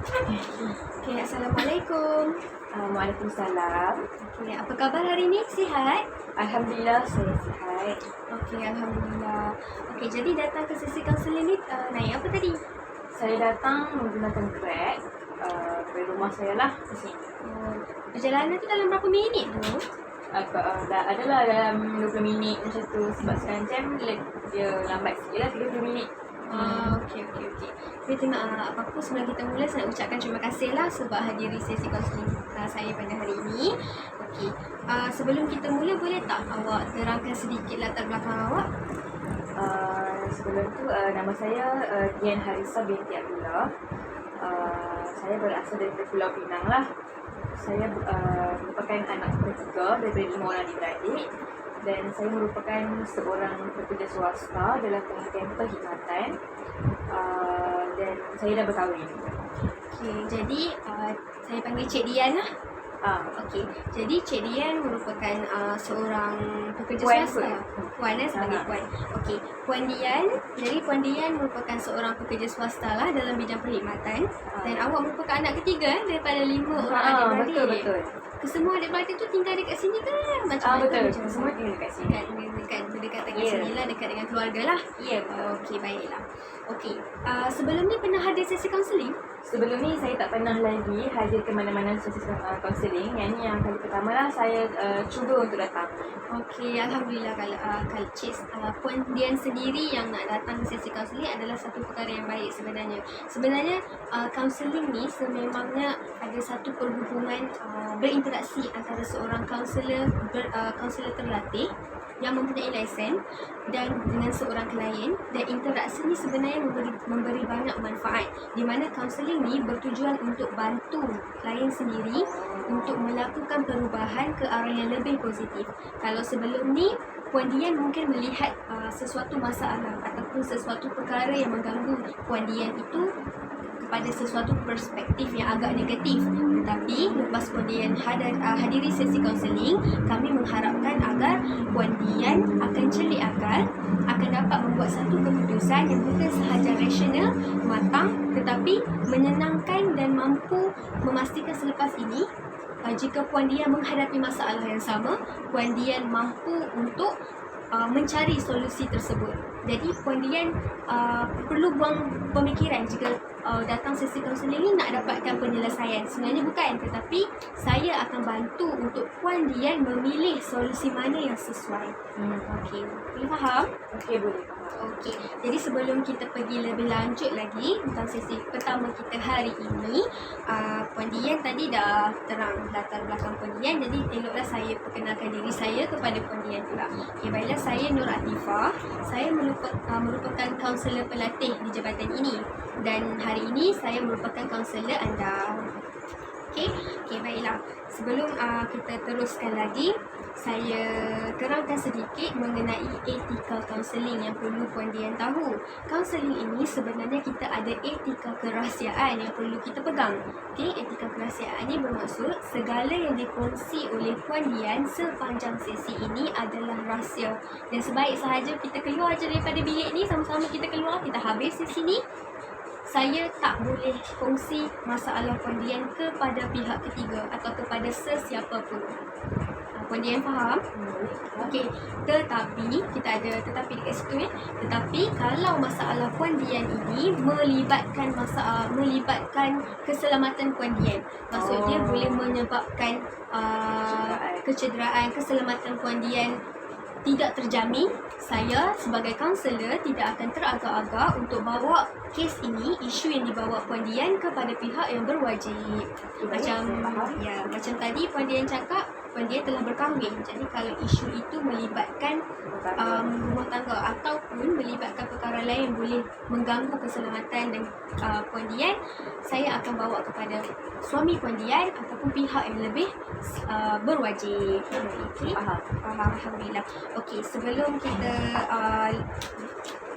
Okay, Assalamualaikum. Waalaikumsalam. Okay, apa khabar hari ni? Sihat? Alhamdulillah saya sihat. Okay, Alhamdulillah. Okay, jadi datang ke sesi kaunseling ni naik apa tadi? Saya datang menggunakan Grab dari rumah saya lah ke sini. Perjalanan tu dalam berapa minit tu? Adalah dalam 20 minit macam tu. Sebab sekarang jam dia lambat sikit lah, 30 minit. Okay. Jadi apa-apa sebelum kita mula, saya nak ucapkan terima kasih lah sebab hadiri sesi kaunseling saya pada hari ini. Okay, sebelum kita mula, boleh tak awak terangkan sedikit latar belakang awak? Sebelum tu nama saya Dian Harisa binti Abdullah. Saya berasal dari Pulau Pinang lah. Saya merupakan anak ketiga daripada 5 orang adik-beradik. Dan saya merupakan seorang pekerja swasta dalam penghentian perkhidmatan. Dan saya dah berkahwin. Okay, jadi saya panggil Cik Dian lah. Okey, jadi Cik Dian merupakan seorang pekerja swasta. Puan sebagai puan. Okey, Puan Dian. Jadi Puan Dian merupakan seorang pekerja swasta lah dalam bidang perkhidmatan. Dan awak merupakan anak ketiga daripada 5 orang adik-beradik. Betul. Kesemua adik-beradik tu tinggal dekat sini ke? Betul. Semua tinggal dekat sini. Dekat sini lah, dekat dengan keluarga lah. Ya. Okey, baiklah. Okey, sebelum ni pernah hadir sesi kaunseling? Sebelum ni saya tak pernah lagi hadir ke mana-mana sesi kaunseling. Yang ni yang kali pertama lah saya cuba untuk datang. Okey, Alhamdulillah. Kalau Puan Dian sendiri yang nak datang ke sesi kaunseling adalah satu perkara yang baik sebenarnya. Sebenarnya kaunseling ni sememangnya ada satu perhubungan berinteraksi antara seorang kaunselor terlatih yang mempunyai lesen dan dengan seorang klien, dan interaksi ni sebenarnya memberi banyak manfaat, di mana kaunseling ni bertujuan untuk bantu klien sendiri untuk melakukan perubahan ke arah yang lebih positif. Kalau sebelum ni Puan Dian mungkin melihat sesuatu masalah ataupun sesuatu perkara yang mengganggu Puan Dian itu kepada sesuatu perspektif yang agak negatif. Tetapi lepas Puan Dian hadiri sesi kaunseling, kami mengharapkan agar Puan Dian akan celik akal, akan dapat membuat satu keputusan yang bukan sahaja rasional, matang, tetapi menyenangkan dan mampu memastikan selepas ini jika Puan Dian menghadapi masalah yang sama, Puan Dian mampu untuk mencari solusi tersebut. Jadi Puan Dian perlu buang pemikiran jika datang sesi kaunseling ni nak dapatkan penyelesaian. Sebenarnya bukan, tetapi saya akan bantu untuk Puan Dian memilih solusi mana yang sesuai. Okey, boleh faham? Okey, boleh faham. Okey, jadi sebelum kita pergi lebih lanjut lagi tentang sesi pertama kita hari ini, Puan Dian tadi dah terang latar belakang Puan Dian, jadi eloklah saya perkenalkan diri saya kepada Puan Dian pula. Okey, baiklah, saya Nur Atifah. Saya merupakan kaunselor pelatih di jabatan ini, dan hari ini saya merupakan kaunselor anda. Okey, baiklah. Sebelum kita teruskan lagi, saya terangkan sedikit mengenai etika kaunseling yang perlu Puan Dian tahu. Kaunseling ini sebenarnya kita ada etika kerahsiaan yang perlu kita pegang. Okey, etika kerahsiaan ini bermaksud segala yang dikongsi oleh Puan Dian sepanjang sesi ini adalah rahsia. Dan sebaik sahaja kita keluar je daripada bilik ni, sama-sama kita keluar, kita habis sesi ni, saya tak boleh kongsi masalah Puan Dian kepada pihak ketiga atau kepada sesiapa pun. Puan Dian faham? Okey, tetapi kita ada tetapi dekat situ ya. Tetapi kalau masalah Puan Dian ini melibatkan keselamatan Puan Dian, maksudnya boleh menyebabkan kecederaan, keselamatan Puan Dian tidak terjamin, saya sebagai kaunselor tidak akan teragak-agak untuk bawa kes ini, isu yang dibawa Puan Dian kepada pihak yang berwajib. Macam tadi Puan Dian cakap, Puan Dian telah berkahwin. Jadi kalau isu itu melibatkan rumah tangga ataupun melibatkan perkara lain yang boleh mengganggu keselamatan dan Puan Dian, saya akan bawa kepada suami Puan Dian ataupun pihak yang lebih berwajib. Okey, faham. Alhamdulillah. Okey, sebelum kita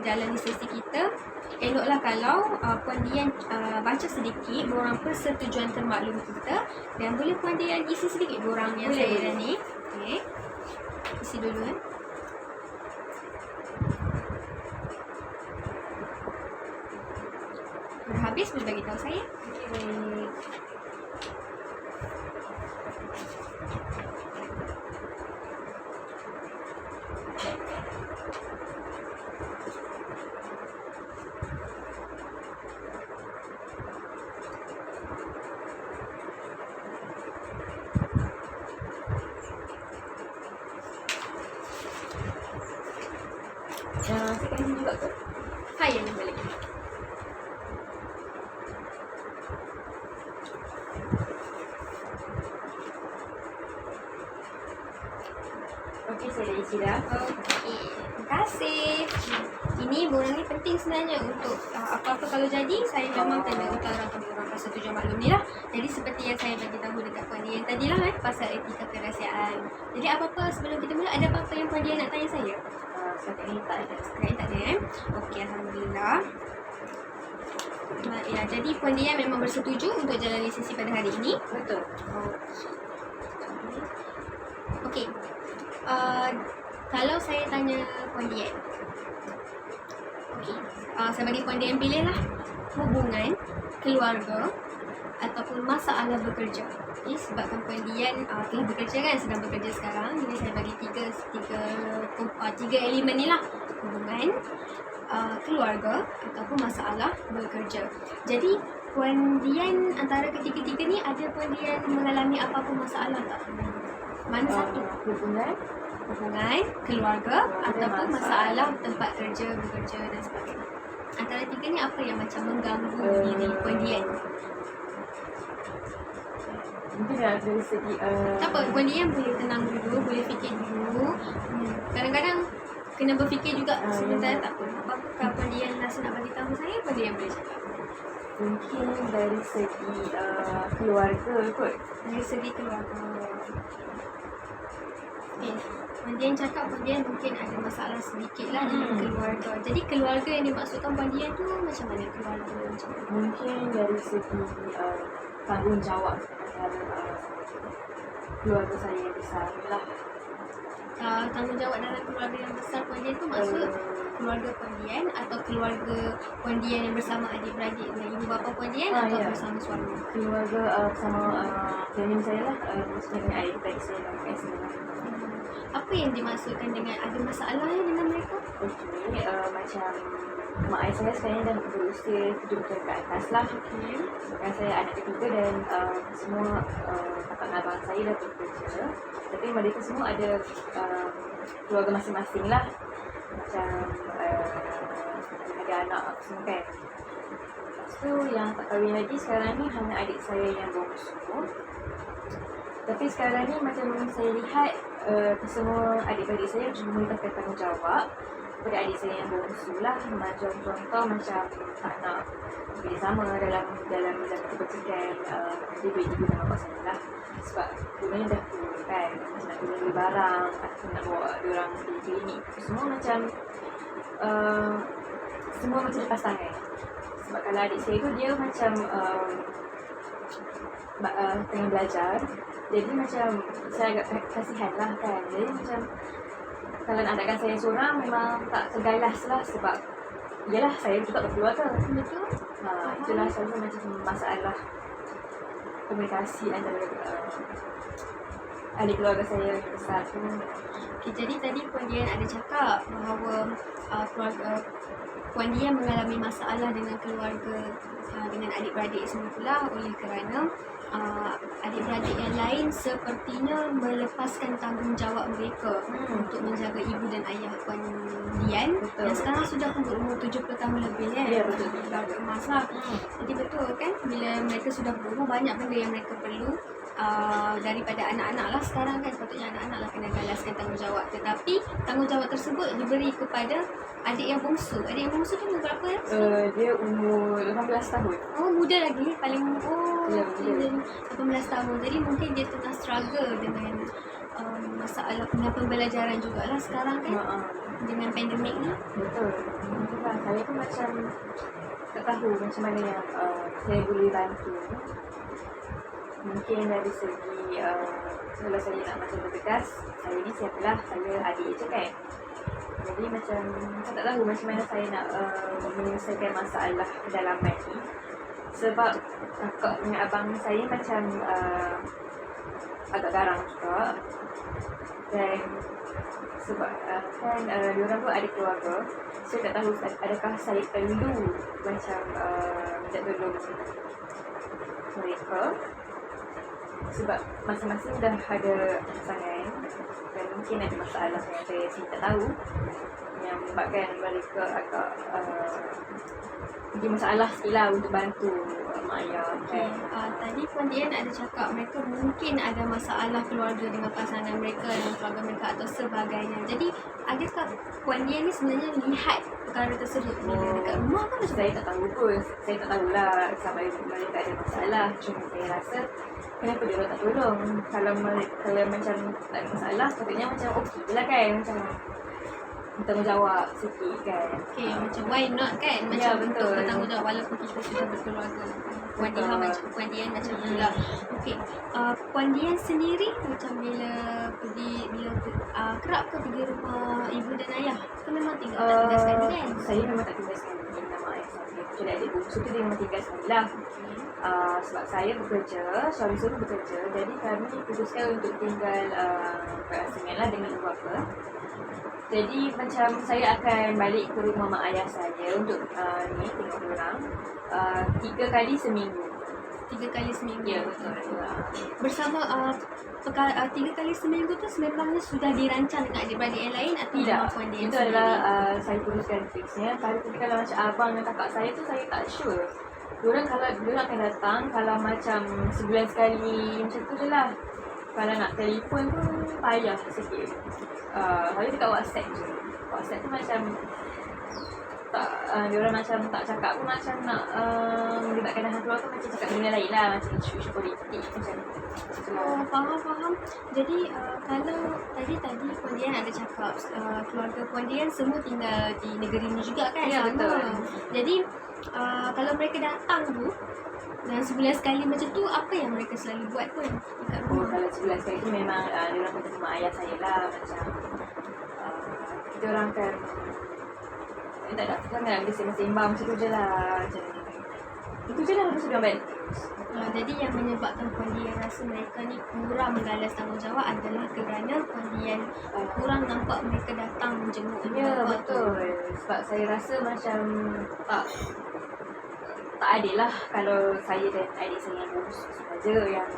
jalani sesi kita, eloklah kalau Puan Dian baca sedikit borang persetujuan termaklum kita, dan boleh Puan Dian isi sedikit borang yang saya dah ni. Okey, isi dulu kan. Dah habis habis boleh bagi tahu saya. Okay, baik. Saya kat sini juga ke? Hai, yang boleh. Okey, saya dah isi dah. Okey, terima kasih. Ini borang ni penting sebenarnya untuk apa-apa kalau jadi, saya memang kena utarakan borang persetujuan maklum ni lah. Jadi seperti yang saya bagi tahu dekat Puan Dian tadi lah pasal etika kerahsiaan. Jadi apa-apa sebelum kita mula, ada apa-apa yang Puan Dian nak tanya saya? Setakat ni tak ada. Sekarang tak ada Okey, Alhamdulillah. Ya, jadi Puan Dian memang bersetuju untuk jalani sesi pada hari ini. Betul. Okey. Kalau saya tanya Puan Dian. Okey. Saya bagi Puan Dian pilih lah. Hubungan, keluarga ataupun masalah bekerja. Okay, sebabkan Puan Dian telah bekerja kan, sedang bekerja sekarang. Jadi saya bagi tiga elemen ni lah. Hubungan, keluarga ataupun masalah bekerja. Jadi Puan Dian antara ketiga-tiga ni, ada Puan Dian mengalami apa-apa masalah tak? Mana satu? Hubungan, keluarga ataupun masalah tempat kerja, bekerja dan sebagainya. Antara tiga ni apa yang macam mengganggu diri Puan Dian? Mungkin dari segi Tak apa, Puan Dian boleh tenang dulu, boleh fikir dulu. Kadang-kadang kena berfikir juga sebentar, tak apa. Apa-apa Puan Dian rasa nak bagi tahu saya, Puan Dian boleh cakap. mungkin dari segi keluarga kot. Dari segi keluarga. Okay. Puan Dian cakap Puan Dian mungkin ada masalah sedikit lah dengan keluarga. Jadi keluarga yang dimaksudkan Puan Dian tu macam mana keluarga? Macam mana? Mungkin dari segi tanggungjawab antara keluarga saya yang besar lah. Tanggungjawab dalam keluarga yang besar Puan Dian tu maksud keluarga Puan Dian atau keluarga Puan Dian yang bersama adik-beradik dengan ibu bapa Puan Dian atau bersama suami? Keluarga bersama family saya lah, maksudnya dengan adik-beradik saya dan mak saya lah. Apa yang dimaksudkan dengan ada masalah dengan mereka? Okey, macam mak ayah saya sekarang dah berusia 70 tahun ke atas lah. Sekarang saya anak ketiga dan semua kakak dan abang saya dah bekerja. Tapi mereka semua ada keluarga masing-masing lah. Macam ada anak semua kan. Lepas tu yang tak kahwin lagi sekarang ni hanya adik saya yang bongsu. Tapi sekarang ni macam saya lihat semua adik-adik saya cuma menetapkan tanggungjawab kepada adik saya yang bongsu lah. Macam contoh macam tak nak bekerjasama dalam kepentingan dia ibu dan bapa saya lah. Sebab dunia dah tua kan, macam nak beli barang atau nak bawa diorang pergi klinik, semua macam semua macam lepas tangan. Sebab kalau adik saya tu dia macam tengah belajar, jadi macam saya agak kasihan lah kan. Jadi macam kalau nak adakan saya seorang memang tak tergalas lah, sebab yalah saya juga berkeluarga. Betul. Itulah saya rasa macam masalah komunikasi antara adik keluarga saya yang besar tu. Okay, jadi tadi Puan Dian ada cakap bahawa keluarga Puan Dian mengalami masalah dengan keluarga, dengan adik-beradik semua pula oleh kerana adik-beradik yang lain sepertinya melepaskan tanggungjawab mereka untuk menjaga ibu dan ayah Puan Dian. Betul. Yang sekarang sudah pun berumur 70 tahun lebih kan. Ya, betul. Keluarga emas lah. Jadi betul kan, bila mereka sudah berumur, banyak benda yang mereka perlu daripada anak-anak lah sekarang kan. Sepatutnya anak-anak lah kena galaskan tanggungjawab. Tetapi tanggungjawab tersebut diberi kepada adik yang bongsu. Adik yang bongsu tu umur berapa ya? Dia umur 18 tahun. Oh, muda lagi. Paling Ya, 18 tahun. Jadi mungkin dia tengah struggle dengan masalah pembelajaran jugalah sekarang kan. Dengan pandemik ni. Betul. Itulah, saya pun macam tak tahu macam mana yang saya boleh bantu. Mungkin dari segi kalau saya nak macam bertegas, saya ni siapalah, saya adik je kan. Jadi macam saya tak tahu macam mana saya nak menyelesaikan masalah kedalaman ni. Sebab kakak dengan abang saya macam agak garang juga. Dan sebab kan diorang tu ada keluarga. Saya tak tahu adakah saya perlu macam minta tolong mereka. Sebab masing-masing dah ada pasangan dan mungkin ada masalah yang saya tak tahu yang menyebabkan mereka agak mungkin masalah sikit lah untuk bantu mak ayah kan. Tadi Puan Dian ada cakap mereka mungkin ada masalah keluarga dengan pasangan mereka dan keluarga mereka atau sebagainya. Jadi adakah Puan Dian ni sebenarnya lihat perkara tersebut bila dekat rumah kan? Saya tak tahu pun. Saya tak tahulah sampai mereka ada masalah. Cuma saya rasa kenapa dia orang tak tolong. Kalau macam tak ada masalah, sepatutnya macam okey je lah kan. Macam bertanggungjawab sikit kan. Okay, macam why not kan? Macam Ya, untuk betul. bertanggungjawab walaupun kita sudah berkeluarga. Puan Dian macam tu lah. Okay, Puan Dian sendiri macam bila kerap ke pergi rumah ibu dan ayah? Kan memang tak tinggal sekali kan? Saya memang tak tinggal sekali dengan mak ayah saya. Kecuali adik bungsu tu dia memang tinggal sekali lah. Sebab saya bekerja, suami saya bekerja. Jadi kami putuskan untuk tinggal berasingan lah dengan ibu bapa. Jadi macam saya akan balik ke rumah mak ayah saya untuk tengok diorang 3 kali seminggu. 3 kali seminggu? Ya, betul. Bersama 3 kali seminggu tu sebenarnya sudah dirancang dengan adik-beradik yang lain atau Tidak, memang Puan Dian itu sendiri? adalah saya putuskan fixnya. Kalau macam abang dan kakak saya tu saya tak sure. Diorang akan datang kalau macam sebulan sekali macam tu je lah. Kalau nak telefon pun payah sikit. Kalau dekat WhatsApp je. WhatsApp tu macam tak, diorang macam tak cakap pun macam nak melibatkan dalam keluarga macam cakap benda lain lah. Macam isu-isu politik macam tu. Faham. Jadi kalau tadi Puan Dian ada cakap keluarga Puan Dian semua tinggal di negeri ni juga kan? Ya, Sama. betul. Jadi kalau mereka datang tu dan sebulan sekali macam tu, apa yang mereka selalu buat pun dekat rumah? Kalau sebulan sekali tu memang diorang akan ketemu ayah saya lah. Macam kita orang akan tak ada sangat dia sembang-sembang macam tu je lah. Macam itu je lah. Lepas tu diorang balik. Jadi yang menyebabkan Puan Dian rasa mereka ni kurang menggalas tanggungjawab adalah kerana Puan Dian kurang nampak mereka datang menjenguk ibu Ya, bapa tu. betul. Sebab saya rasa macam tak adil lah kalau saya dan adik saya yang bungsu saja yang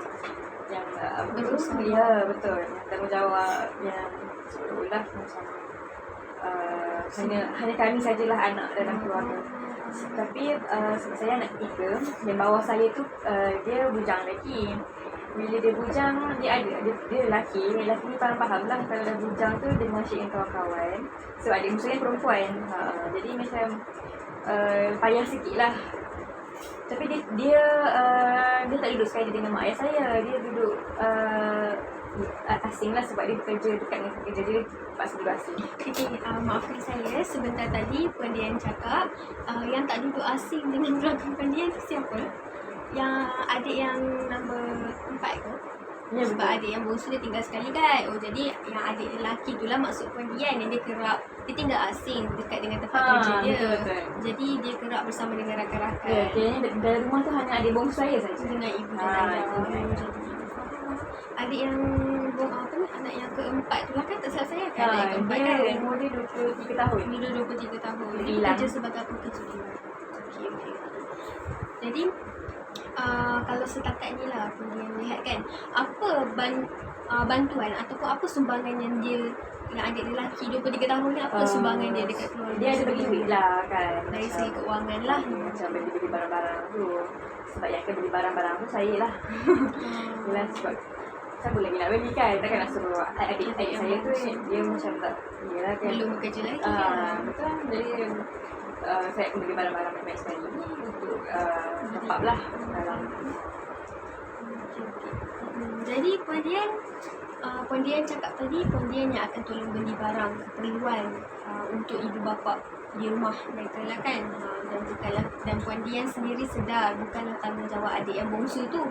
Berusaha. Ya, betul. Yang tanggungjawab yang seolah macam hanya kami sajalah anak dalam keluarga. Tapi sebab saya anak ketiga, yang bawah saya tu dia bujang lelaki. Bila dia bujang, dia lelaki. Lelaki ni faham lah kalau dah bujang tu dia masih dengan kawan-kawan. Sebab adik musuh yang perempuan. Jadi macam payah sikit lah. Tapi dia tak duduk sekali dengan mak ayah saya. Dia duduk asing lah sebab dia bekerja dekat dengan pekerja dia terpaksa duduk asing. Okay, maafkan saya sebentar tadi Puan Dian cakap yang tak duduk asing dengan keluarga Puan Dian tu siapa? Yang adik yang nombor 4 tu? Ya, Sebab betul. adik yang bongsu dia tinggal sekali kan? Oh, jadi yang adik lelaki tu lah maksud Puan Dian yang dia kerap, dia tinggal asing dekat dengan tempat kerja dia. Betul. Jadi dia kerap bersama dengan rakan-rakan. Ya, kayaknya dalam rumah tu hanya adik bongsu saya saja. Dengan ibu dan ayah. ibu dan ayah. Jadi adik yang anak yang keempat tu lah kan, tak salah saya kan adik yang keempat Dia kan? umur dia 23 tahun. Dia 23 tahun. Dia Dia hilang. bekerja sebagai apa kerja dia? Okay. Jadi kalau setakat ni lah Puan Dian lihat kan, apa bantuan ataupun apa sumbangan yang adik lelaki 23 tahun ni, apa sumbangan dia dekat keluarga? Dia ada bagi duit lah kan. Dari Macam- segi keuangan lah. Macam beli barang-barang tu. Sebab yang akan beli barang-barang tu saya lah. Yelah sebab siapa lagi nak beli kan. Takkan nak suruh adik saya tu dia macam tak. Yelah kan. Belum bekerja lagi kan? Betul. Jadi saya akan beli barang-barang banyak sekali ni untuk top up lah dalam. Jadi Puan Dian cakap tadi Puan Dian yang akan tolong beli barang keperluan untuk ibu bapa di rumah mereka lah kan. Dan Puan Dian sendiri sedar bukanlah tanggungjawab adik yang bongsu tu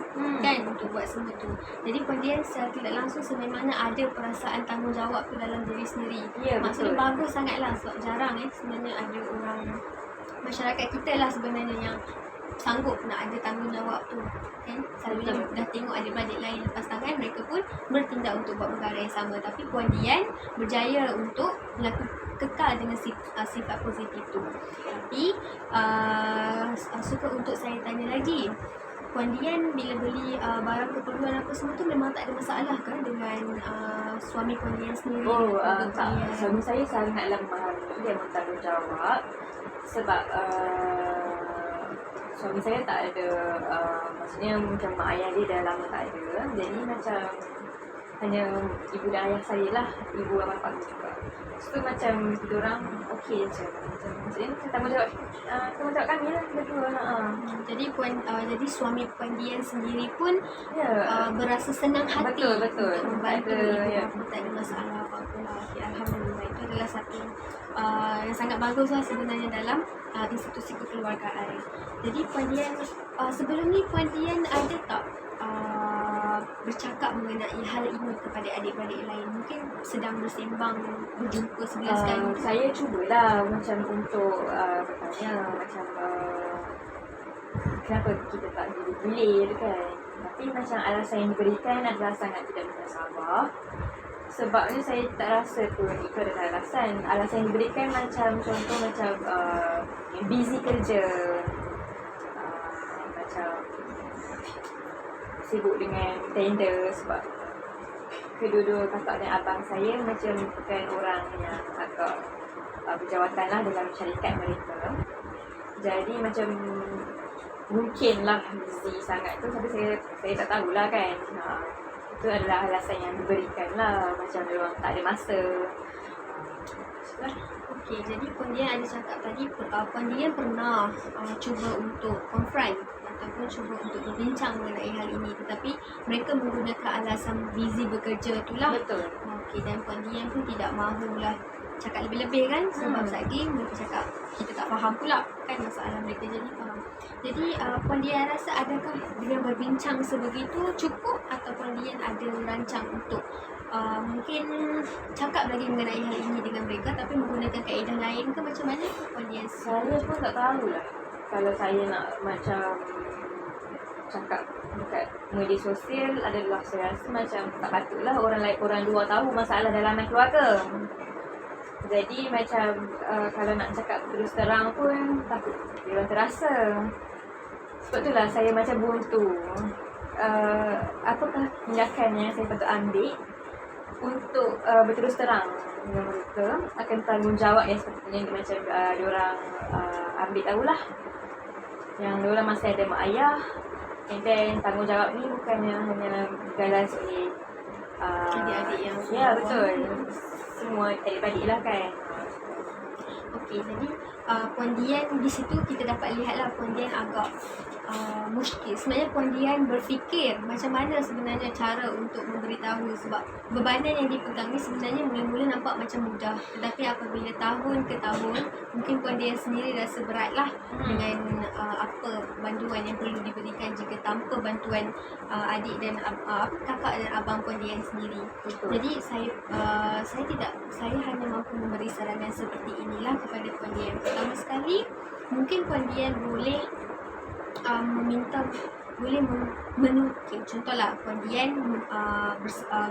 kan untuk buat semua tu. Jadi Puan Dian secara tidak langsung sememangnya ada perasaan tanggungjawab tu dalam diri sendiri. Ya, Maksudnya betul. bagus sangatlah sebab jarang sebenarnya ada orang masyarakat kita lah sebenarnya yang sanggup nak ada tanggungjawab tu kan. Selalunya dah tengok adik-adik lain lepas tangan, mereka pun bertindak untuk buat perkara yang sama, tapi Puan Dian berjaya untuk kekal dengan sifat positif tu. Tapi suka untuk saya tanya lagi, Puan Dian bila beli barang keperluan apa semua tu memang tak ada masalah kan dengan suami Puan Dian sendiri? Tak. Suami saya sangatlah memahami dan bertanggungjawab sebab suami saya tak ada maksudnya macam mak ayah dia dah lama tak ada, jadi macam hanya ibu dan ayah saya lah, ibu dan bapa juga. So macam kita orang okey je, macam maksudnya tanggungjawab kami lah berdua. Jadi suami Puan Dian sendiri pun berasa senang hati betul. untuk membantu ibu, tak ada masalah apa-apa lah. Okay, alhamdulillah, itu adalah satu yang sangat bagus lah sebenarnya dalam institusi kekeluargaan. Jadi Puan Dian, sebelum ni Puan Dian ada tak bercakap mengenai hal ini kepada adik-adik lain? Mungkin sedang bersembang, berjumpa sebelah sekali. Saya cubalah macam untuk bertanya macam kenapa kita tak gilir kan. Tapi macam alasan yang diberikan adalah sangat tidak bersabar. Sebabnya saya tak rasa pun itu adalah alasan. Alasan yang diberikan macam contoh macam busy kerja, macam sibuk dengan tender, sebab kedua-dua kakak dan abang saya macam bukan orang yang agak berjawatan lah dalam syarikat mereka. Jadi macam mungkinlah busy sangat tu, tapi saya tak tahulah kan. Itu adalah alasan yang diberikan lah, macam orang tak ada masa. Okey, jadi Puan Dian ada cakap tadi Puan Dian pernah cuba untuk confront ataupun cuba untuk berbincang mengenai hal ini, tetapi mereka menggunakan alasan busy bekerja itulah. Betul. Okey, dan Puan Dian pun tidak mahulah cakap lebih-lebih kan, sebab lagi mereka cakap kita tak faham pula kan masalah mereka, jadi faham. Jadi Puan Dian rasa adakah dengan berbincang sebegitu cukup, atau Puan Dian ada rancang untuk mungkin cakap lagi mengenai hal ini dengan mereka tapi menggunakan kaedah lain ke macam mana Puan Dian? Saya pun tak tahulah kalau saya nak macam cakap dekat media sosial adalah, saya rasa macam tak patutlah orang luar tahu masalah dalaman keluarga. Jadi macam kalau nak cakap terus terang pun takut dia orang terasa. Sebab itulah saya macam buntu. Apakah tindakan yang saya patut ambil untuk berterus terang dengan mereka akan tanggungjawab yang sepatutnya macam diorang ambil tahulah, yang diorang masih ada mak ayah, and then tanggungjawab ni bukannya hanya galas oleh adik-adik yang betul, semua adik-adik lah kan. Okey, jadi Puan Dian di situ kita dapat lihatlah Puan Dian agak muskil. Sebenarnya Puan Dian berfikir macam mana sebenarnya cara untuk memberitahu, sebab bebanan yang dipegang ni sebenarnya mula-mula nampak macam mudah, tetapi apabila tahun ke tahun mungkin Puan Dian sendiri rasa beratlah dengan apa bantuan yang perlu diberikan jika tanpa bantuan adik dan kakak dan abang Puan Dian sendiri. Betul. Jadi saya hanya mampu memberi saranan seperti inilah kepada Puan Dian. Pertama sekali, mungkin Puan Dian boleh menukil. Contohlah Puan Dian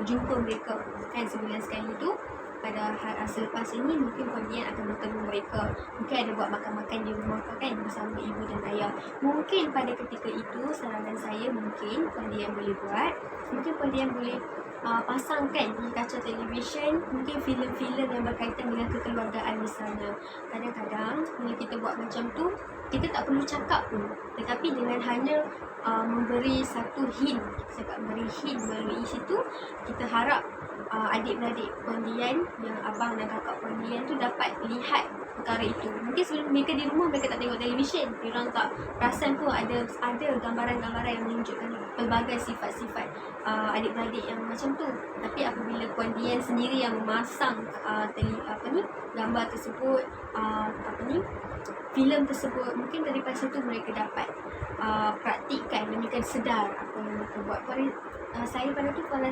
jumpa mereka kan sebulan sekali tu. Pada selepas ini mungkin Puan Dian akan bertemu mereka. Mungkin ada buat makan-makan di rumah kan bersama ibu dan ayah. Mungkin pada ketika itu saranan saya mungkin Puan Dian boleh buat. Mungkin Puan Dian boleh pasangkan di kaca televisyen mungkin filem-filem yang berkaitan dengan kekeluargaan misalnya. Kadang-kadang bila kita buat macam tu, kita tak perlu cakap pun, tetapi dengan hanya memberi satu hint, memberi hint melalui situ, kita harap adik-beradik Puan Dian, yang abang dan kakak Puan Dian tu dapat lihat perkara itu. Mungkin sebelum mereka di rumah mereka tak tengok televisyen, diorang tak perasan pun ada gambaran-gambaran yang menunjukkan pelbagai sifat-sifat adik-beradik yang macam tu. Tapi apabila Puan Dian sendiri yang memasang gambar tersebut, filem tersebut, mungkin daripada situ mereka dapat praktikkan, mereka sedar apa yang mereka buat. Saya pada tu puan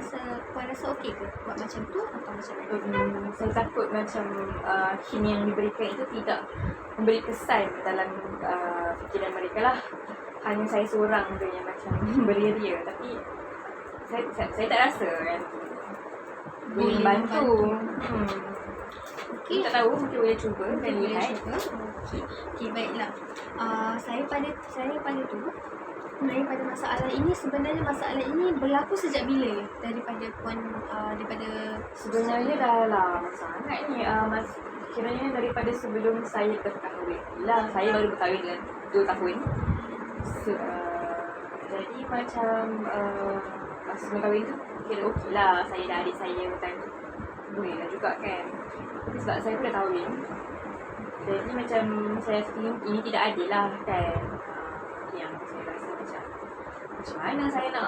rasa okey ke buat macam tu atau macam mana? Saya takut macam hint yang diberikan itu tidak memberi kesan dalam fikiran mereka lah. Hanya saya seorang je yang macam beria-ria, tapi saya tak rasa kan boleh membantu. Okey. Tak tahu, mungkin boleh cuba dan Boleh lihat. cuba. Okey, baiklah. Saya pada tu pada masalah ini, sebenarnya masalah ini berlaku sejak bila daripada puan daripada Sebenarnya dah lama sangat ni. Kiranya daripada sebelum saya berkahwin lah. Saya baru berkahwin dengan 2 tahun. Jadi macam masa sebelum kahwin tu kira okey lah. Saya dah adik saya time tu boleh lah juga kan. Tapi sebab saya pun dah kahwin, jadi macam saya fikir ini tidak adil lah kan. Yang saya rasa macam mana saya nak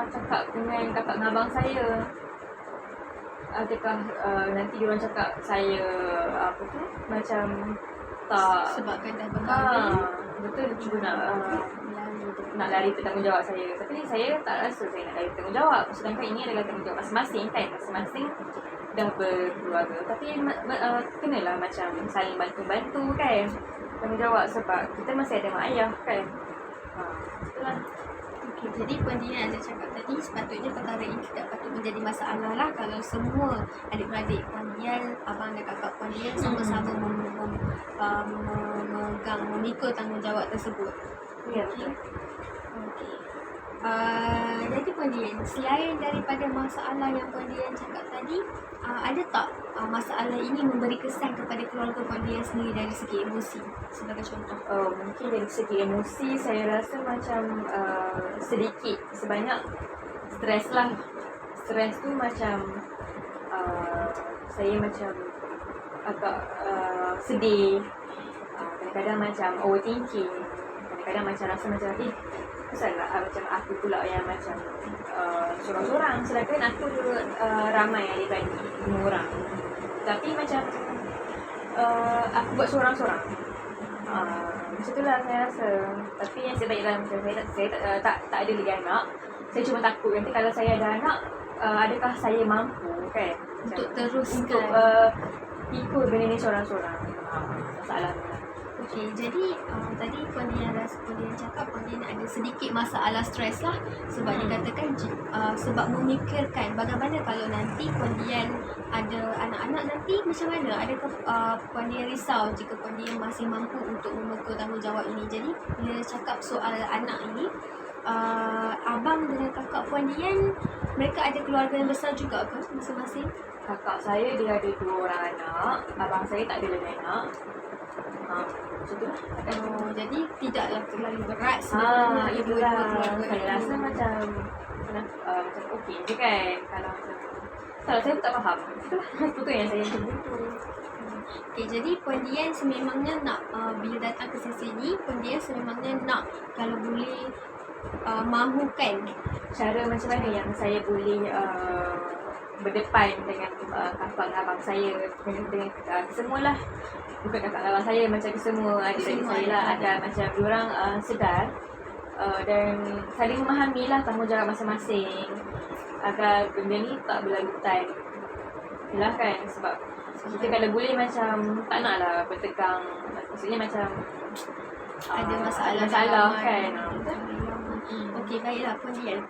cakap dengan kakak dengan abang saya. Adakah nanti diorang cakap saya apa tu macam tak sebabkan dah berkahwin. betul cuba nak lari tanggungjawab saya. Tapi saya tak rasa saya nak lari tanggungjawab. Sedangkan ini adalah tanggungjawab masing-masing kan. Masing-masing dah berkeluarga. Tapi kenalah macam saling bantu-bantu kan. Tanggungjawab sebab kita masih ada mak ayah kan. Itulah. Okey, jadi Puan Dian ada cakap tadi sepatutnya perkara ini tidak patut menjadi masalah lah kalau semua adik-beradik Puan Dian, abang dan kakak Puan Dian sama-sama memikul tanggungjawab tersebut. Ya, Okey. Jadi Puan Dian, selain daripada masalah yang Puan Dian cakap tadi, ada tak masalah ini memberi kesan kepada keluarga Puan Dian sendiri dari segi emosi sebagai contoh? Mungkin dari segi emosi saya rasa macam sedikit sebanyak stres lah. Stres tu macam saya macam agak sedih, kadang-kadang macam overthinking, kadang-kadang macam rasa macam kesanlah macam aku pula yang macam seorang-seorang, sedangkan aku ramai adik-beradik 5 orang, tapi macam aku buat seorang-seorang. Macam itulah saya rasa. Tapi yang sebaiknya macam saya tak ada lagi anak. Saya cuma takut nanti kalau saya ada anak, adakah saya mampu kan Untuk teruskan. untuk ikut benda ni seorang-seorang. Masalahnya. Okey, jadi tadi Puan Dian cakap Puan Dian ada sedikit masalah stres lah sebab dikatakan sebab memikirkan bagaimana kalau nanti Puan Dian ada anak-anak nanti macam mana, adakah Puan Dian risau jika Puan Dian masih mampu untuk memikul tanggungjawab ini. Jadi bila cakap soal anak ini, abang dengan kakak Puan Dian mereka ada keluarga yang besar juga ke masing-masing? Kakak saya dia ada 2 orang anak, abang saya tak ada lagi anak. Macam tu lah. Jadi tidaklah terlalu berat sebenarnya Itulah. keluarga Saya itu. rasa macam okey je kan. Kalau saya tak faham. Itulah. Itu yang saya cuba tu. Okey, jadi Puan Dian sememangnya nak bila datang ke sesi ni, Puan Dian sememangnya nak kalau boleh mahukan Cara macam mana yang saya boleh berdepan dengan kakak dan abang saya, dengan semualah, bukan kakak dan abang saya, macam semua adik-adik Semua saya lah, ada macam diorang sedar dan saling memahami lah tanggungjawab masing-masing agar benda ni tak berlarutan. Yelah kan, sebab kita kalau boleh macam tak nak lah bertegang, maksudnya macam ada masalah kan. Okey, baiklah Puan Dian.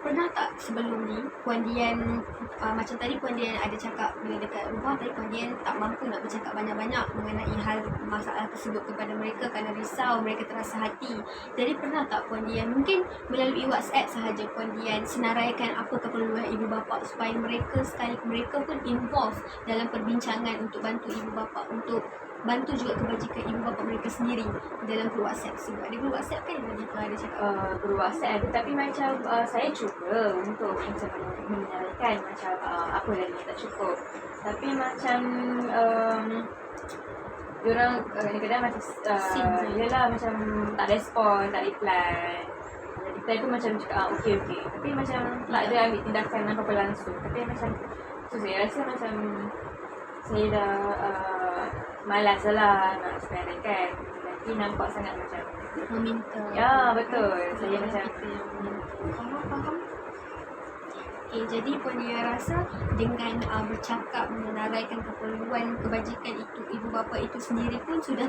Pernah tak sebelum ni Puan Dian macam tadi Puan Dian ada cakap bila dekat rumah tadi Puan Dian tak mampu nak bercakap banyak-banyak mengenai hal masalah tersebut kepada mereka kerana risau, mereka terasa hati. Jadi pernah tak Puan Dian mungkin melalui WhatsApp sahaja Puan Dian senaraikan apa keperluan ibu bapa supaya mereka pun involve dalam perbincangan untuk bantu ibu bapa, untuk bantu juga kebajikan ibu bapa mereka sendiri dalam grup WhatsApp tersebut. Ada grup WhatsApp kan yang ada cakap? Grup WhatsApp ada, tapi macam saya cuba untuk macam menyalahkan macam apa lagi tak cukup. Tapi macam diorang kadang-kadang macam yelah macam tak respon, tak reply. Reply tu macam cakap okey. Tapi macam tak ada ambil tindakan apa-apa langsung. Tapi macam tu saya rasa macam saya dah malas lah nak sekarang kan. Nanti nampak sangat macam Meminta. ya betul. Saya macam Faham. Okay, jadi Puan Dia rasa dengan bercakap menaraikan keperluan kebajikan itu ibu bapa itu sendiri pun sudah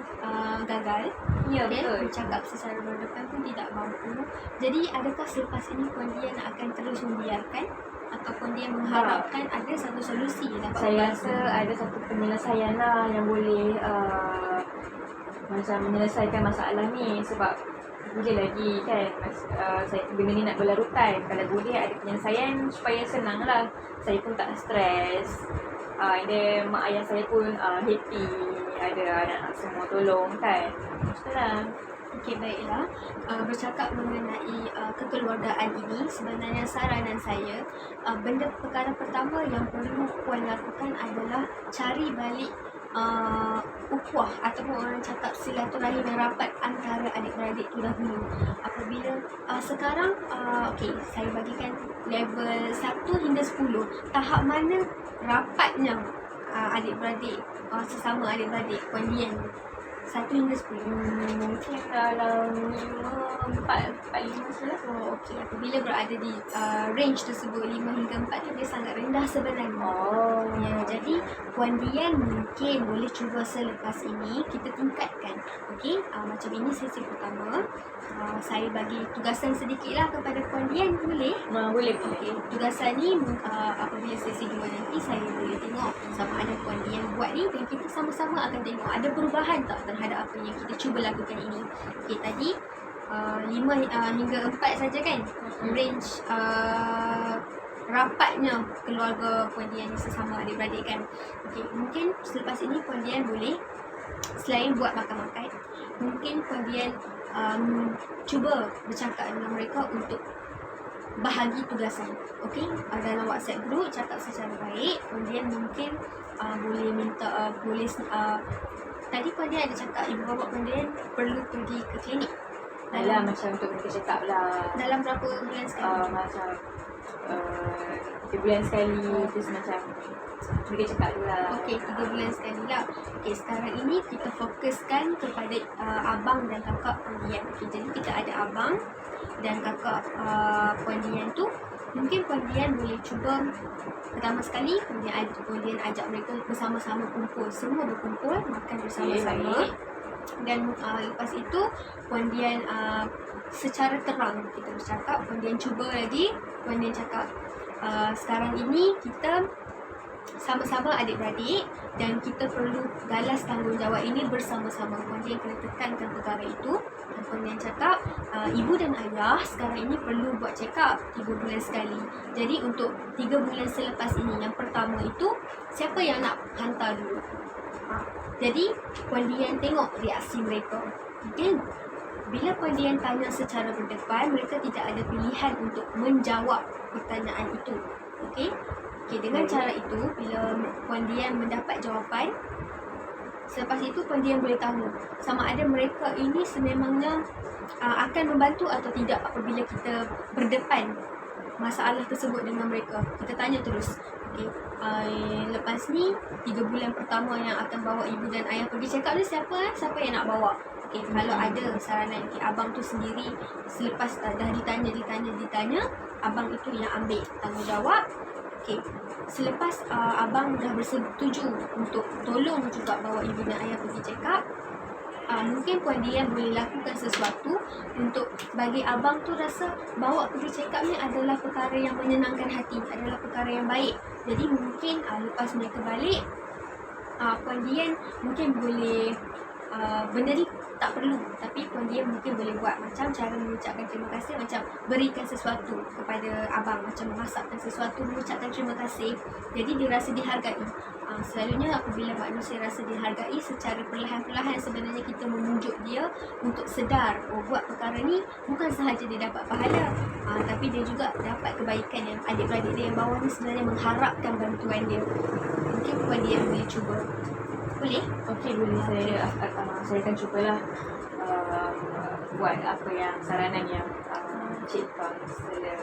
gagal. ya Okay, betul. bercakap secara berdepan pun tidak mampu. Jadi adakah selepas ini Puan Dia nak akan terus membiarkan ataupun dia mengharapkan ada satu solusi yang dapat Saya membantu? rasa ada satu penyelesaian lah yang boleh macam menyelesaikan masalah ni sebab boleh lagi kan saya benda ni nak berlarutan. Kalau boleh ada penyelesaian supaya senang lah, saya pun tak stres, and then mak ayah saya pun happy, ada anak-anak semua tolong kan. Macam lah. Okey, baiklah. Bercakap mengenai kekeluargaan ini, sebenarnya saranan saya, perkara pertama yang perlu Puan lakukan adalah cari balik ukhuwah ataupun orang cakap silaturahim yang rapat antara adik-beradik tu dahulu. Apabila sekarang, okey, saya bagikan level 1 hingga 10. Tahap mana rapatnya adik-beradik, sesama adik-beradik Puan Dian? 1 hingga 10. Mungkin dalam 5, 4, 5 lah. Oh, okey. Apabila berada di range tersebut 5 hingga 4 tu dia sangat rendah sebenarnya. Oh Ya, jadi Puan Dian mungkin boleh cuba selepas ini kita tingkatkan. Okey, macam ini sesi pertama. Saya bagi tugasan sedikitlah kepada Puan Dian, boleh? boleh. Okey, tugasan ni apabila sesi 2 nanti saya boleh tengok sama ada Puan Dian buat ni dan kita sama-sama akan tengok ada perubahan tak terhadap apa yang kita cuba lakukan ini. Okey, tadi 5 hingga 4 saja kan range rapatnya keluarga Puan Dian ni sesama adik-beradik kan. Okey, mungkin selepas ini Puan Dian boleh selain buat makan-makan, mungkin Puan Dian cuba bercakap dengan mereka untuk bahagi tugasan. Okey, dalam WhatsApp group cakap secara baik. Puan Dian mungkin boleh minta tadi Puan Dian ada cakap ibu bapa Puan Dian perlu pergi ke klinik Alah macam untuk mereka cakap lah. dalam berapa bulan sekali? Macam 3 bulan sekali. Terus macam mereka cakap tu lah. Okey, 3 bulan sekali lah. Okey, sekarang ini kita fokuskan kepada abang dan kakak Puan Dian. Okey, jadi kita ada abang dan kakak Puan Dian tu. Mungkin Puan Dian boleh cuba pertama sekali Puan Dian ajak mereka bersama-sama kumpul. Semua berkumpul, makan bersama-sama. baik. Dan lepas itu Puan Dian secara terang kita bercakap. Puan Dian cuba lagi. Puan Dian cakap sekarang ini kita sama-sama adik-beradik dan kita perlu galas tanggungjawab ini bersama-sama. Puan Dian kena tekankan perkara itu. Dan Puan Dian cakap ibu dan ayah sekarang ini perlu buat check up 3 bulan sekali. Jadi untuk 3 bulan selepas ini, yang pertama itu siapa yang nak hantar dulu? Jadi Puan Dian tengok reaksi mereka. Mungkin bila Puan Dian tanya secara berdepan, mereka tidak ada pilihan untuk menjawab pertanyaan itu. Okey? Okey, dengan cara itu bila Puan Dian mendapat jawapan, selepas itu Puan Dian boleh tahu sama ada mereka ini sememangnya akan membantu atau tidak apabila kita berdepan masalah tersebut dengan mereka. Kita tanya terus. Okey, lepas ni 3 bulan pertama yang akan bawa ibu dan ayah pergi check up ni siapa? Siapa yang nak bawa? Okey, kalau ada saranan, abang tu sendiri selepas dah ditanya, abang itu yang ambil tanggungjawab. Okey, selepas abang dah bersetuju untuk tolong juga bawa ibu dan ayah pergi check up, mungkin Puan Dian boleh lakukan sesuatu untuk bagi abang tu rasa bawa pergi check up ni adalah perkara yang menyenangkan hati, adalah perkara yang baik. Jadi mungkin lepas mereka balik, Puan Dian mungkin boleh benda ni tak perlu, tapi Puan Dian mungkin boleh buat macam cara mengucapkan terima kasih, macam berikan sesuatu kepada abang, macam memasakkan sesuatu, mengucapkan terima kasih. Jadi dia rasa dihargai. Selalunya apabila manusia rasa dihargai, secara perlahan-perlahan sebenarnya kita memujuk dia untuk sedar, buat perkara ni bukan sahaja dia dapat pahala, tapi dia juga dapat kebaikan yang adik-beradik dia yang bawah ni sebenarnya mengharapkan bantuan dia. Mungkin Puan Dian boleh cuba. Boleh? Okey, boleh. Saya akan cubalah buat apa yang saranan yang Encik kaunselor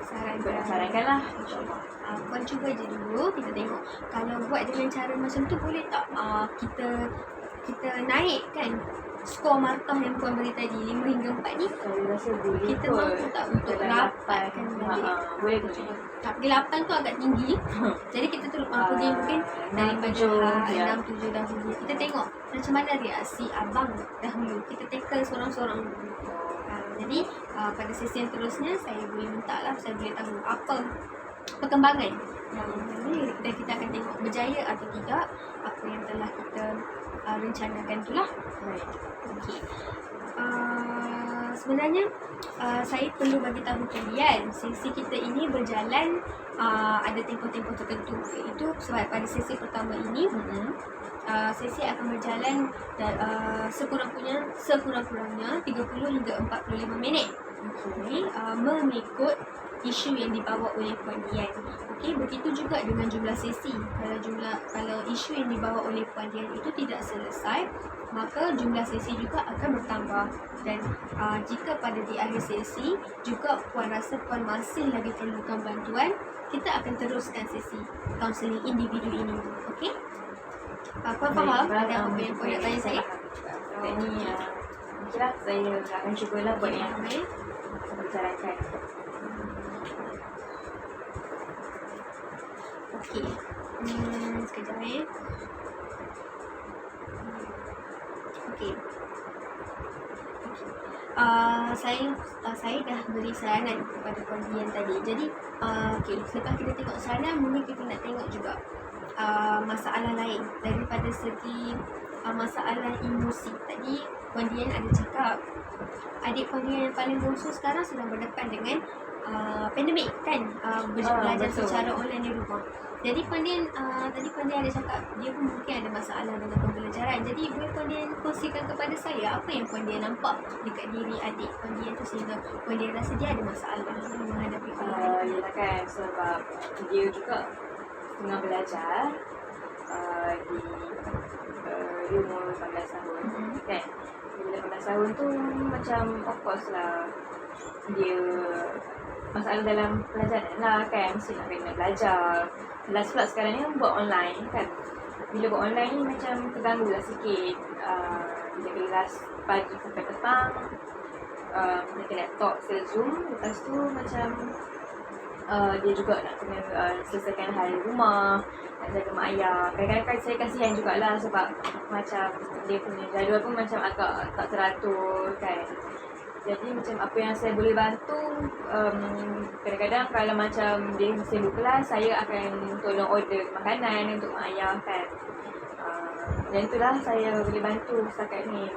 Sarankan. sarankan lah, insyaAllah. Puan cuba je dulu, kita tengok kalau buat dengan cara macam tu boleh tak kita naikkan skor markah yang Puan beri tadi 5 hingga 4 ni. Saya rasa boleh Kita kot. mampu tak untuk Dalam rapatkan lapan. balik? Boleh ke cuba? Tapi 8 tu agak tinggi. Jadi kita pergi mungkin daripada 6, 7 dahulu. Kita tengok macam mana reaksi abang dahulu. Kita tackle seorang-seorang dulu. Jadi pada sesi yang terusnya saya boleh minta lah, saya boleh tahu apa perkembangan dan kita akan tengok berjaya atau tidak apa yang telah kita rencanakan tu lah. Baik. Okey. Sebenarnya saya perlu bagi tahu kalian sesi kita ini berjalan ada tempoh-tempoh tertentu. Itu sebab pada sesi pertama ini sesi akan berjalan sekurang-kurangnya 30 hingga 45 minit. Okey, mengikut isu yang dibawa oleh Puan Dian. Okey, begitu juga dengan jumlah sesi. Kalau isu yang dibawa oleh Puan Dian itu tidak selesai, maka jumlah sesi juga akan bertambah. Dan jika pada di akhir sesi juga Puan rasa Puan masih lagi perlukan bantuan, kita akan teruskan sesi kaunseling individu ini. Okey? Puan faham ada apa yang Puan nak tanya saya? Ini mungkinlah saya akan cubalah buat yang Baik. sarankan. Okey. Sekejap Okey. Saya dah beri saranan kepada Puan Dian tadi. Jadi okey, selepas kita tengok saranan, mungkin kita nak tengok juga masalah lain daripada segi masalah emosi. Tadi Puan Dian ada cakap adik Puan Dian yang paling bongsu sekarang sedang berdepan dengan pandemik kan, belajar betul. secara online di rumah. Jadi tadi Puan Dian ada cakap dia pun mungkin ada masalah dengan pembelajaran. Jadi boleh Puan Dian kongsikan kepada saya apa yang Puan Dian nampak dekat diri adik Puan Dian tu sehingga Puan Dian rasa dia ada masalah menghadapi online. Yelah kan, sebab dia juga tengah belajar di umur 18 tahun kan. Bila 18 tahun tu macam of course lah dia masalah dalam pelajaran lah kan, mesti nak kena belajar. Kelas pula sekarang ni buat online kan. Bila buat online ni macam terganggu lah sikit. Bila kelas pagi sampai petang, dia laptop ke Zoom. Lepas tu macam dia juga nak kena selesaikan hal rumah, nak jaga mak ayah. Kadang-kadang saya kasihan jugalah sebab macam dia punya jadual pun macam agak tak teratur kan. Jadi macam apa yang saya boleh bantu, kadang-kadang kalau macam dia sibuk kelas, saya akan tolong order makanan untuk mak ayah kan. Dan itulah saya boleh bantu setakat ni.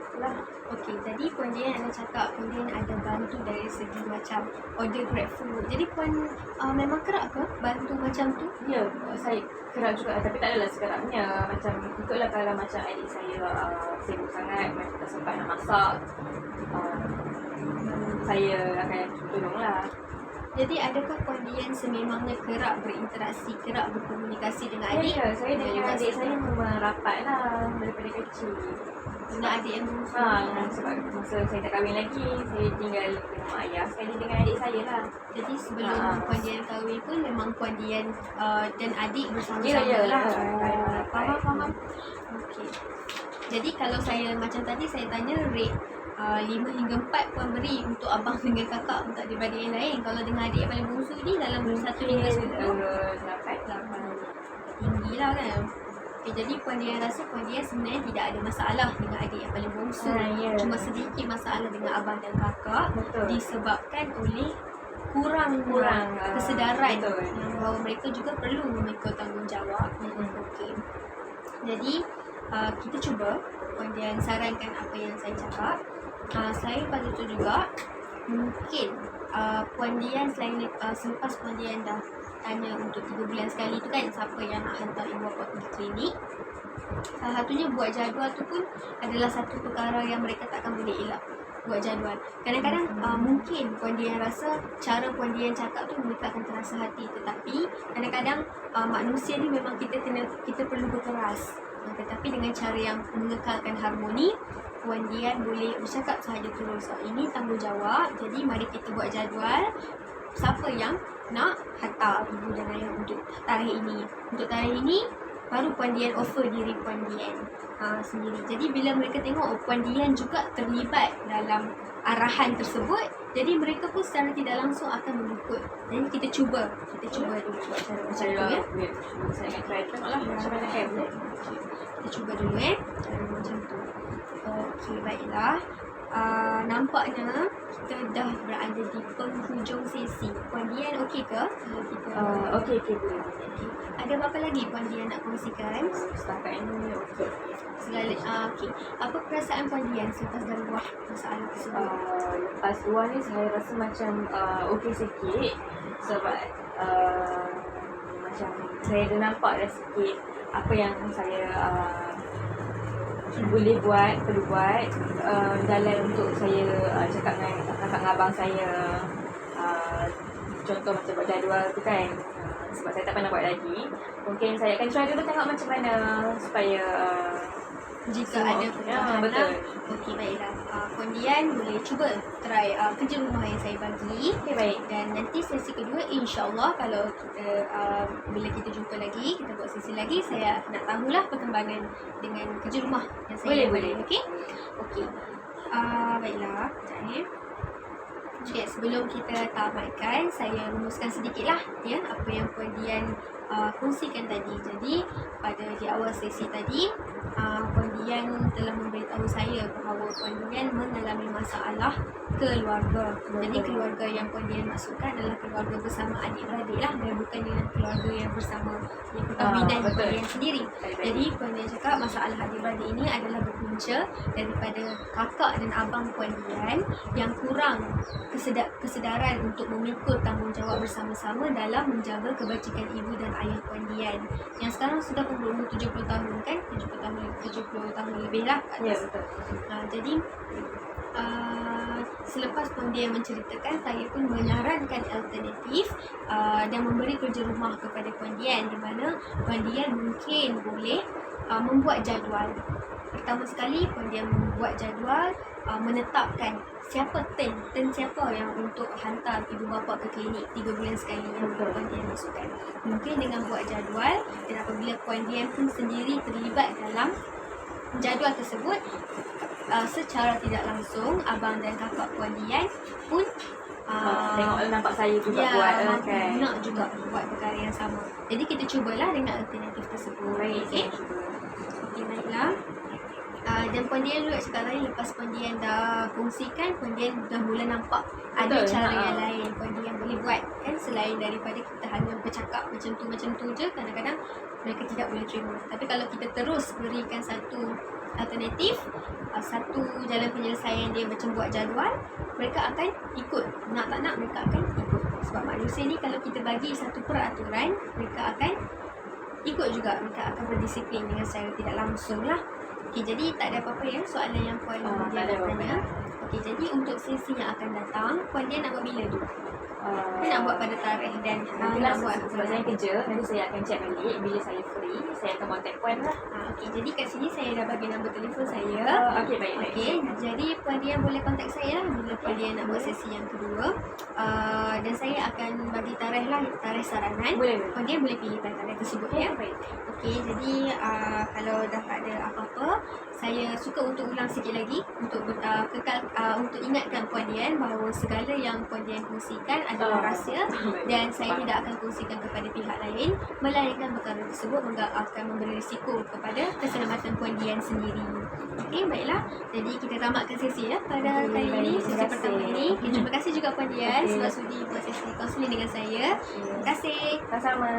Itulah. Okey, tadi Puan Dian ada cakap Puan Dian ada bantu dari segi macam order Grab food. Jadi Puan memang kerap ke bantu macam tu? Ya, saya kerap juga tapi tak adalah sekerapnya. Macam ikutlah kalau macam adik saya sibuk sangat, macam tak sempat nak masak, saya akan tolonglah. Jadi adakah Puan Dian sememangnya kerap berinteraksi, kerap berkomunikasi dengan adik? Ya, saya dengan adik saya memang rapat lah daripada kecil. Dengan adik yang bungsu? Sebab masa saya tak kahwin lagi, saya tinggal dengan mak ayah sekali dengan adik saya lah. Jadi sebelum Puan Dian kahwin pun memang Puan Dian dan adik bersama-sama Ya, lah. ya. Faham. Okey. Jadi kalau saya macam tadi saya tanya rate 5 hingga 4 Puan beri untuk abang dengan kakak, untuk adik-adik yang lain. Kalau dengan adik yang paling bongsu ni dalam 1 hingga 10. 8. Tinggi lah kan. Okay, jadi Puan Dian rasa Puan Dian sebenarnya tidak ada masalah dengan adik yang paling bongsu. Cuma sedikit masalah dengan abang dan kakak. Betul. Disebabkan oleh kurang kesedaran yang bahawa mereka juga perlu memikul tanggungjawab. Okey. Jadi kita cuba Puan Dian sarankan apa yang saya cakap. Selain pada itu juga mungkin Puan Dian selepas Puan Dian dah tanya untuk 3 bulan sekali tu kan siapa yang nak hantar ibu bapa pergi klinik, salah satunya buat jadual tu pun adalah satu perkara yang mereka takkan boleh elak. Buat jadual kadang-kadang mungkin Puan Dian rasa cara Puan Dian cakap tu mereka akan terasa hati, tetapi kadang-kadang manusia ni memang kita perlu berkeras, tetapi dengan cara yang mengekalkan harmoni, Puan Dian boleh bercakap sahaja terus. Ini tanggungjawab. Jadi mari kita buat jadual. Siapa yang nak hantar ibu dan ayah untuk tarikh ini. Untuk tarikh ini baru Puan Dian offer diri Puan Dian sendiri. Jadi bila mereka tengok Puan Dian juga terlibat dalam arahan tersebut, jadi mereka pun secara tidak langsung akan mengikut. Jadi kita cuba dulu buat cara macam tu ya. Saya akan try tengok lah macam mana kan. Kita cuba dulu cara macam tu. Okey, baiklah. Nampaknya kita dah berada di penghujung sesi. Puan Dian okey ke? Kalau kita Okey boleh. okey. Ada apa lagi Puan Dian nak kongsikan? Setakat ini okey. Segala okey. Apa perasaan Puan Dian selepas dah luah masalah tersebut? Lepas luar ni saya rasa macam okey sikit sebab macam saya dah nampak dah sikit apa yang saya boleh buat, perlu buat jalan untuk saya cakap dengan kakak dengan abang saya, contoh macam buat jadual tu kan. Sebab saya tak pernah buat lagi, mungkin saya akan try dulu tengok macam mana supaya Jika semua ada okey. perubahan Betul. Okey, baiklah. Puan Dian boleh cuba try kerja rumah yang saya bagi. Okey, baik. Dan nanti sesi kedua insya-Allah kalau kita bila kita jumpa lagi, kita buat sesi lagi, saya nak tahulah perkembangan dengan kerja rumah yang saya Boleh. Okey. Okey. Baiklah, sekejap Okay, sebelum kita tamatkan, saya rumuskan sedikitlah ya apa yang Puan Dian kongsikan tadi. Jadi pada di awal sesi tadi, Puan Dian telah memberitahu saya bahawa Puan Dian mengalami masalah keluarga. Jadi keluarga yang Puan Dian maksudkan adalah keluarga bersama adik-beradik lah, dan bukan dengan keluarga yang bersama yang perkahwinan Puan betul. Dian sendiri. Jadi Puan Dian cakap masalah adik-beradik ini adalah berpunca daripada kakak dan abang Puan Dian yang kurang kesedaran untuk memikul tanggungjawab bersama-sama dalam menjaga kebajikan ibu dan ayah Puan Dian yang sekarang sudah berumur 70 tahun kan, 70 tahun lebih lah kat Ya, atas. betul. Jadi selepas Puan Dian menceritakan, saya pun menyarankan alternatif dan memberi kerja rumah kepada Puan Dian, di mana Puan Dian mungkin boleh membuat jadual. Pertama sekali Puan Dian membuat jadual, menetapkan siapa turn siapa yang untuk hantar ibu bapa ke klinik 3 bulan sekali yang Puan Dian maksudkan. Mungkin dengan buat jadual, dan apabila Puan Dian pun sendiri terlibat dalam jadual tersebut, secara tidak langsung abang dan kakak Puan Dian pun Tengok nampak saya juga buat kan. nak juga buat perkara yang sama. Jadi kita cubalah dengan alternatif tersebut. Okey. Okey, baiklah. Dan Puan Dian juga cakap tadi, lepas Puan Dian dah kongsikan, Puan Dian dah mula nampak ada Betul, cara yang lain Puan Dian boleh buat kan, selain daripada kita hanya bercakap macam tu je, kadang-kadang mereka tidak boleh terima. Tapi kalau kita terus berikan satu alternatif, satu jalan penyelesaian dia macam buat jadual, mereka akan ikut. Nak tak nak mereka akan ikut. Sebab manusia ni kalau kita bagi satu peraturan, mereka akan ikut juga. Mereka akan berdisiplin dengan secara tidak langsung lah. Okey, jadi tak ada apa-apa ya soalan yang Puan Dian tak ada nak apa-apa. tanya. Okey, jadi untuk sesi yang akan datang, Puan Dian nak buat bila tu? Dia nak buat pada tarikh dan Nantilah nak buat sebab saya kerja, nanti saya akan check balik bila saya free, saya akan contact Puan lah. Okey, jadi kat sini saya dah bagi nombor telefon saya. Okey, baik. Okey, jadi Puan Dian boleh kontak saya lah bila Puan Dian nak buat sesi yang kedua. Dan saya akan bagi tarikh lah, tarikh saranan. Boleh. Puan Dian boleh pilih tarikh tersebut ya. Baik. Okey, jadi kalau dah tak ada apa-apa, saya suka untuk ulang sikit lagi untuk untuk ingatkan Puan Dian bahawa segala yang Puan Dian kongsikan adalah rahsia dan saya tidak akan kongsikan kepada pihak lain, melainkan perkara tersebut akan memberi risiko kepada keselamatan Puan Dian sendiri. Okey, baiklah. Jadi kita tamatkan sesi ya pada kali ini, sesi terima pertama kasih. ini. Terima kasih juga Puan Dian Okey. sebab sudi buat sesi kaunseling dengan saya. Terima kasih. Sama-sama.